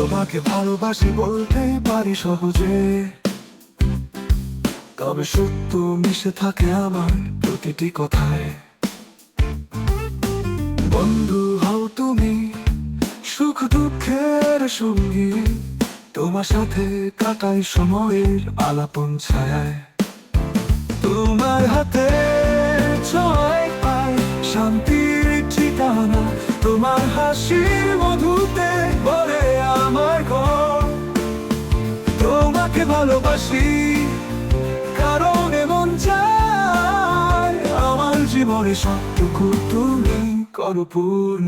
তোমাকে ভালোবাসি বলতে পারি সহজে, তবে সত্য মিশে থাকে আমার প্রতিটি কথায়। বন্ধু হও তুমি, সুখ দুঃখের সঙ্গী, তোমার সাথে কাটাই সময়ের আলাপন ছায়ায়। তোমার হাতে ছোঁয়ায় পাই শান্তির ঠিকানা, তোমার হাসির মধুতে ভরে আমার ঘর। তোমাকে ভালোবাসি কারণ এমন চাই, আমার জীবনে সবটুকু তুমি করো পূর্ণ।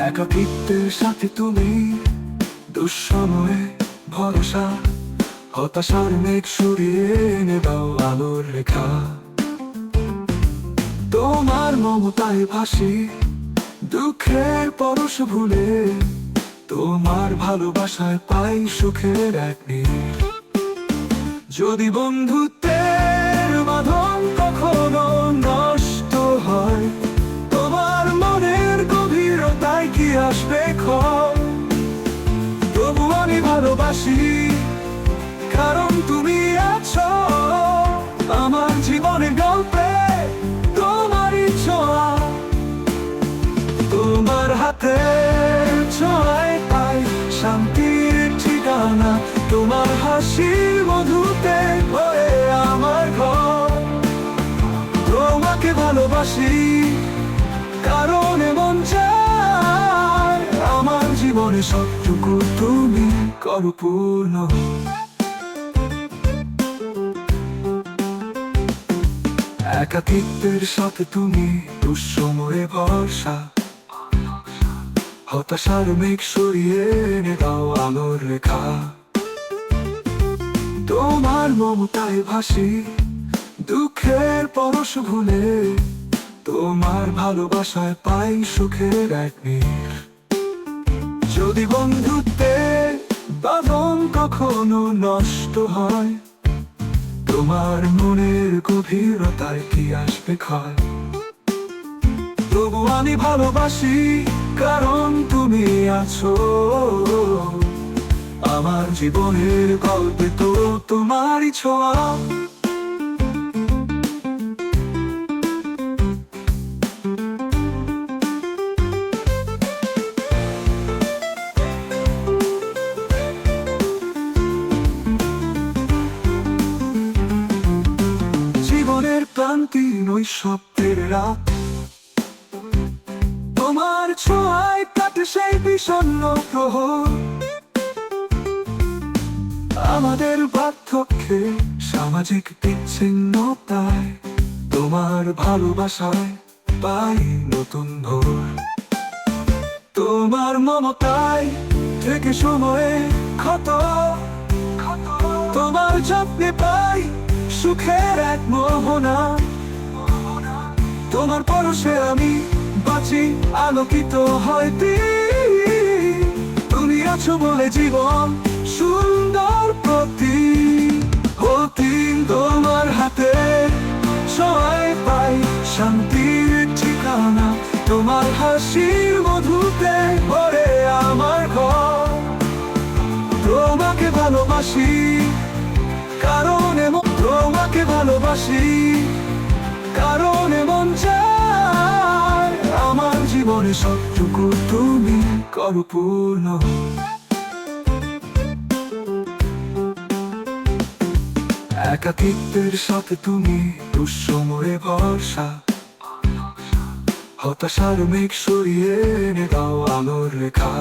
একাকিত্বের সাথে তুমি, দুঃসময়ে ভরসা, হতাশার মেঘ সরিয়ে এনে দাও আলোর রেখা। তোমার মমতায় ভাসি দুঃখের পরশ ভুলে, তোমার ভালোবাসায় পাই সুখের এক নীড়। যদি বন্ধুত্বের বাঁধন কখনো নষ্ট হয়, তোমার মনের গভীরতায় কি আসবে ক্ষয়? তবু আমি ভালোবাসি কারণ তুমি আছো আমার জীবনের গল্পে, তোমারই ছোঁয়া। তোমার হাতে ছোঁয়ায় পাই শান্তির ঠিকানা, তোমার হাসির মধুতে ভরে আমার ঘর। তোমাকে ভালোবাসি কারণ এমন চাই, আমার জীবনে সবটুকু তুমি করো পূর্ণ। একাকিত্বের সাথে তুমি, দুঃসময়ে ভরসা, হতাশার মেঘ সরিয়ে এনে দাও আলোর রেখা। তোমার মমতায় ভাসি দুঃখের পরশ ভুলে, তোমার ভালোবাসায় পাই সুখের এক নীড়। যদি বন্ধুত্বের বাঁধন কখনো নষ্ট হয়, তোমার মনের গভীরতায় কি আসবে ক্ষয়? তবু আমি ভালোবাসি কারণ তুমি আছো আমার জীবনের গল্পে, তো তোমারই ছোঁয়া। জীবনের ক্লান্তি নৈশব্দের রাত, তোমার ছোঁয়ায় কাটে সেই বিষণ্ণ প্রহর। আমাদের বার্ধক্যে সামাজিক বিচ্ছিন্নতায়, তোমার ভালোবাসায় পাই নতুন ভোর। তোমার মমতায় থেকে সময়ে ক্ষত, তোমার যত্নে পাই সুখের এক মোহনা। তোমার পরশে আমি বাঁচি আলোকিত হয় দিন, তুমি আছো বলে জীবন সুন্দর প্রতিদিন। তোমার হাতে ছোঁয়ায় পাই শান্তির ঠিকানা, তোমার হাসির মধুতে ভরে আমার ঘর। তোমাকে ভালোবাসি কারণ এমন, তোমাকে ভালোবাসি কারণ এমন চাই, আমার জীবনে সবটুকু তুমি করো পূর্ণ। একাকিত্বের সাথে তুমি, দুঃসময়ে ভরসা, হতাশার মেঘ সরিয়ে এনে দাও আলোর রেখা।